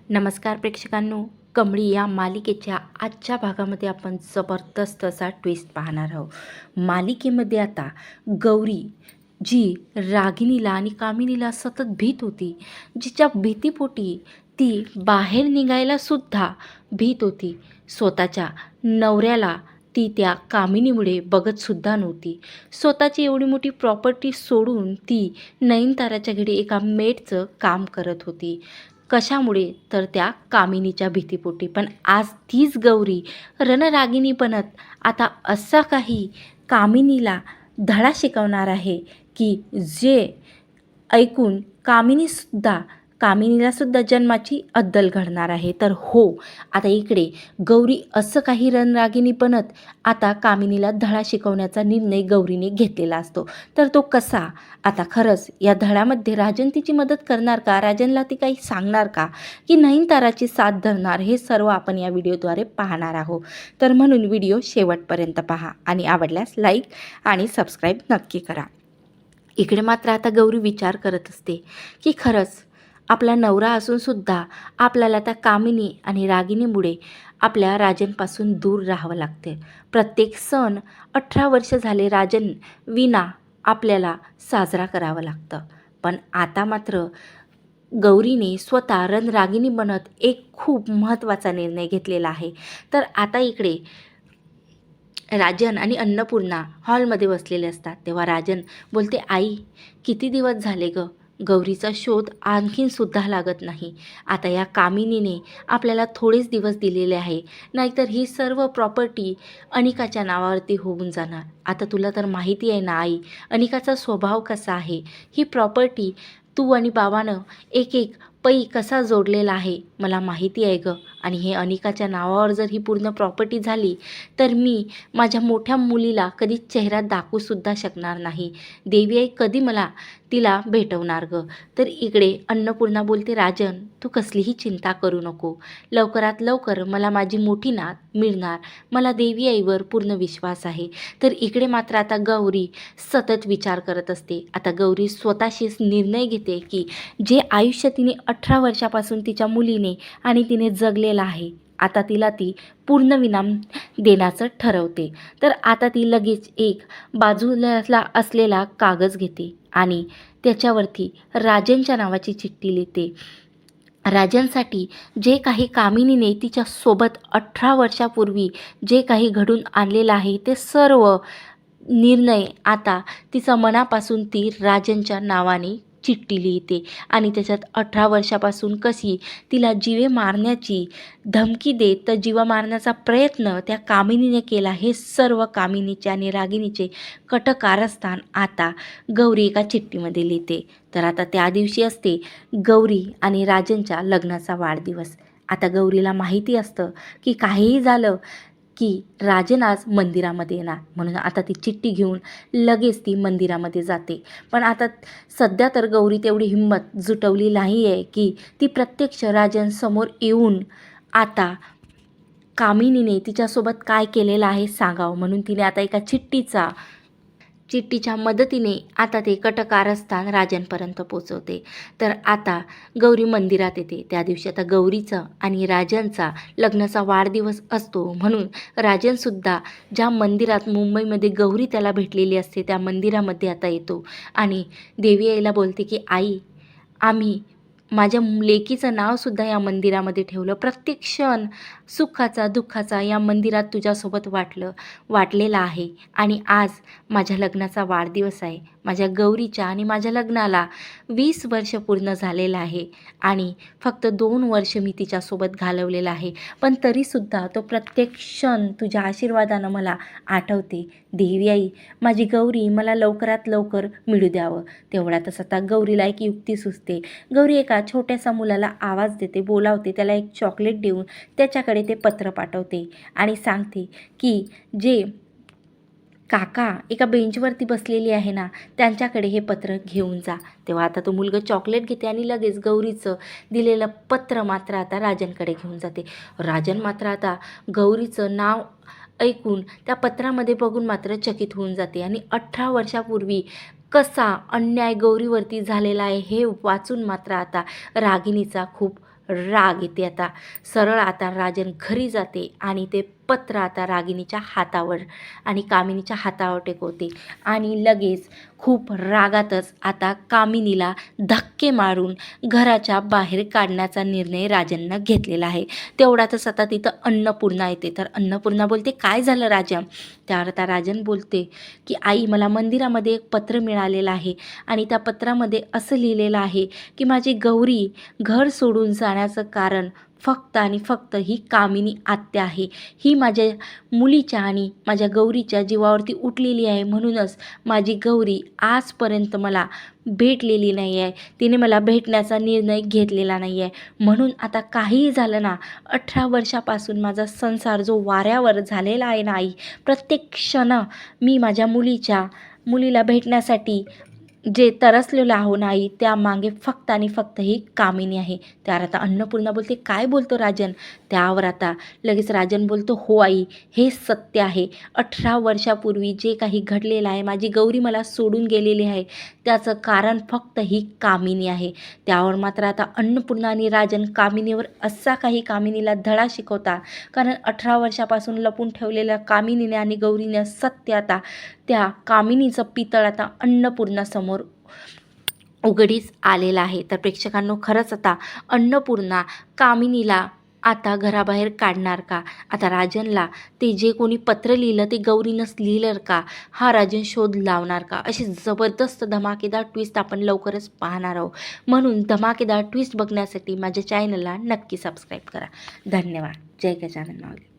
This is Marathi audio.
नमस्कार प्रेक्षकांनो, कमळी या मालिकेच्या आजच्या भागामध्ये आपण जबरदस्त असा ट्विस्ट पाहणार आहोत। मालिकेमध्ये आता गौरी जी रागिणीला आणि कामिनीला सतत भीत होती, जिच्या भीतीपोटी ती बाहेर निघायला सुद्धा भीत होती। स्वतःच्या नवऱ्याला ती त्या कामिनीमुळे बघतसुद्धा नव्हती। स्वतःची एवढी मोठी प्रॉपर्टी सोडून ती नयनताराच्या घरी एका मेडचं काम करत होती। कशामुळे? तर त्या कामिनीच्या भीतीपोटी। पण आज तीच गौरी रणरागिणी बनत आता असा काही कामिनीला धडा शिकवणार आहे की जे ऐकून कामिनीला सुद्धा जन्माची अद्दल घडणार आहे। तर हो, आता इकडे गौरी असं काही रणरागिणी बनत आता कामिनीला धडा शिकवण्याचा निर्णय गौरीने घेतलेला असतो। तर तो कसा? आता खरंच या धड्यामध्ये राजन तिची मदत करणार का? राजनला ती काही सांगणार का, की नयनताराची साथ धरणार? हे सर्व आपण या व्हिडिओद्वारे पाहणार आहोत। तर म्हणून व्हिडिओ शेवटपर्यंत पहा आणि आवडल्यास लाईक आणि सबस्क्राईब नक्की करा। इकडे मात्र आता गौरी विचार करत असते की खरंच आपला नवरा असूनसुद्धा आपल्याला त्या कामिनी आणि रागिणीमुळे आपल्या राजनपासून दूर राहावं लागते। प्रत्येक सण 18 वर्ष झाले राजन विना आपल्याला साजरा करावं लागतं। पण आता मात्र गौरीने स्वतः रणरागिणी बनत एक खूप महत्त्वाचा निर्णय घेतलेला आहे। तर आता इकडे राजन आणि अन्नपूर्णा हॉलमध्ये बसलेले असतात। तेव्हा राजन बोलते, आई किती दिवस झाले ग, गौरीचा शोध आणखीनसुद्धा लागत नाही। आता या कामिनीने आपल्याला थोडेच दिवस दिलेले आहे, नाहीतर ही सर्व प्रॉपर्टी अनिकाच्या नावावरती होऊन जाणार। आता तुला तर माहिती आहे ना आई, अनिकाचा स्वभाव कसा आहे। ही प्रॉपर्टी तू आणि बाबानं एक एक पै कसा जोडलेला आहे मला माहिती आहे ग। आणि हे अनिकाच्या नावावर जर ही पूर्ण प्रॉपर्टी झाली तर मी माझ्या मोठ्या मुलीला कधी चेहरा दाखवूसुद्धा शकणार नाही। देवी आई कधी मला तिला भेटवणार ग। तर इकडे अन्नपूर्णा बोलते, राजन तू कसलीही चिंता करू नको, लवकरात लवकर मला माझी मोठी नात मिळणार, मला देवी आईवर पूर्ण विश्वास आहे। तर इकडे मात्र आता गौरी सतत विचार करत असते। आता गौरी स्वतःशीच निर्णय घेते की जे आयुष्य तिने 18 वर्षापासून तिच्या मुलीने आणि तिने जगलेलं आहे, आता तिला ती पूर्णविराम देण्याचं ठरवते। तर आता ती लगेच एक बाजूला असलेला कागद घेते आणि त्याच्यावरती राजनच्या नावाची चिठ्ठी लिहिते। राजनसाठी जे काही कामिनीने तिच्यासोबत 18 वर्षापूर्वी जे काही घडून आणलेलं आहे ते सर्व निर्णय आता तिचा मनापासून ती राजनच्या नावाने चिठ्ठी लिहिते आणि त्याच्यात 18 वर्षापासून कशी तिला जीवे मारण्याची धमकी देत तर जीवा मारण्याचा प्रयत्न त्या कामिनीने केला, हे सर्व कामिनीचे आणि रागिणीचे कटकारस्थान आता गौरी एका चिठ्ठीमध्ये लिहिते। तर आता त्या दिवशी असते गौरी आणि राजनच्या लग्नाचा वाढदिवस। आता गौरीला माहिती असतं की काहीही झालं की राजन आज मंदिरामध्ये येणार, म्हणून आता ती चिठ्ठी घेऊन लगेच ती मंदिरामध्ये जाते। पण आता सध्या तर गौरी तेवढी हिंमत जुटवली नाही आहे की ती प्रत्यक्ष राजन समोर येऊन आता कामिनीने तिच्यासोबत काय केलेलं आहे सांगावं, म्हणून तिने आता एका चिठ्ठीच्या मदतीने आता ते कटकारस्थान राजनपर्यंत पोचवते। तर आता गौरी मंदिरात येते। त्या दिवशी आता गौरीचा आणि राजनचा लग्नाचा वाढदिवस असतो, म्हणून राजनसुद्धा ज्या मंदिरात मुंबईमध्ये गौरी त्याला भेटलेली असते त्या मंदिरामध्ये आता येतो आणि देवी आईला बोलते की आई, आम्ही माझ्या लेकीचं नावसुद्धा या मंदिरामध्ये ठेवलं, प्रत्येक क्षण सुखाचा दुःखाचा या मंदिरात तुझ्यासोबत वाटलेला आहे आणि आज माझ्या लग्नाचा वाढदिवस आहे। माझ्या गौरीच्या आणि माझ्या लग्नाला 20 वर्ष पूर्ण झालेलं आहे आणि फक्त 2 वर्ष मी तिच्यासोबत घालवलेलं आहे, पण तरीसुद्धा तो प्रत्येक क्षण तुझ्या आशीर्वादानं मला आठवते। देवी आई, माझी गौरी मला लवकरात लवकर मिळू द्यावं। तेवढ्यातच आता गौरीला एक युक्ती सुचते। गौरी एका छोट्याशा मुलाला आवाज देते, बोलावते, त्याला एक चॉकलेट देऊन त्याच्याकडे ते पत्र पाठवते आणि सांगते की जे काका एका बेंचवरती बसलेली आहे ना, त्यांच्याकडे हे पत्र घेऊन जा। तेव्हा आता तो मुलगा चॉकलेट घेते आणि लगेच गौरीचं दिलेलं पत्र मात्र आता राजनकडे घेऊन जाते। राजन मात्र आता गौरीचं नाव ऐकून त्या पत्रामध्ये बघून मात्र चकित होऊन जाते आणि 18 वर्षापूर्वी कसा अन्याय गौरीवरती झालेला आहे हे वाचून मात्र आता रागिणीचा खूप राग येते. आता सरळ आता राजन घरी जाते आणि ते पत्र आता रागिणीच्या हातावर आणि कामिनीच्या हातावर टेकवते आणि लगेच खूप रागातच आता कामिनीला धक्के मारून घराच्या बाहेर काढण्याचा निर्णय राजननं घेतलेला आहे. तेवढ्यातच आता तिथं अन्नपूर्णा येते. तर अन्नपूर्णा बोलते, काय झालं राजा? त्यावर आता राजन बोलते की आई, मला मंदिरामध्ये एक पत्र मिळालेलं आहे आणि त्या पत्रामध्ये असं लिहिलेलं आहे की माझी गौरी घर सोडून जाण्याचं कारण फक्त आणि फक्त ही कामिनी आत्या आहे. ही माझ्या मुलीच्या आणि माझ्या गौरीच्या जीवावरती उठलेली आहे. म्हणूनच माझी गौरी आजपर्यंत मला भेटलेली नाही आहे. तिने मला भेटण्याचा निर्णय घेतलेला नाही आहे. म्हणून आता काहीही झालं ना, 18 वर्षापासून माझा संसार जो वाऱ्यावर झालेला आहे ना आई, प्रत्येक क्षण मी माझ्या मुलीला भेटण्यासाठी जे तरसलेलं आहो ना आई, त्यामागे फक्त आणि फक्त ही कामिनी आहे. त्यावर आता अन्नपूर्णा बोलते, काय बोलतो राजन? त्यावर आता लगेच राजन बोलतो, हो आई, हे सत्य आहे. 18 वर्षापूर्वी जे काही घडलेलं आहे, माझी गौरी मला सोडून गेलेली आहे, त्याचं कारण फक्त ही कामिनी आहे. त्यावर मात्र आता अन्नपूर्णा आणि राजन कामिनीवर असा काही कामिनीला धडा शिकवता, कारण 18 वर्षापासून लपून ठेवलेल्या कामिनीने आणि गौरीने सत्य आता त्या कामिनीचं पितळ आता अन्नपूर्णासमोर उघडीस आलेलं आहे. तर प्रेक्षकांनो, खरंच आता अन्नपूर्णा कामिनीला आता घराबाहेर काढणार का? आता राजनला ते जे कोणी पत्र लिहिलं ते गौरीनंच लिहिलं का? हा राजन शोध लावणार का? अशी जबरदस्त धमाकेदार ट्विस्ट आपण लवकरच पाहणार आहोत. म्हणून धमाकेदार ट्विस्ट बघण्यासाठी माझ्या चॅनलला नक्की सबस्क्राईब करा. धन्यवाद. जय गजानन माऊली.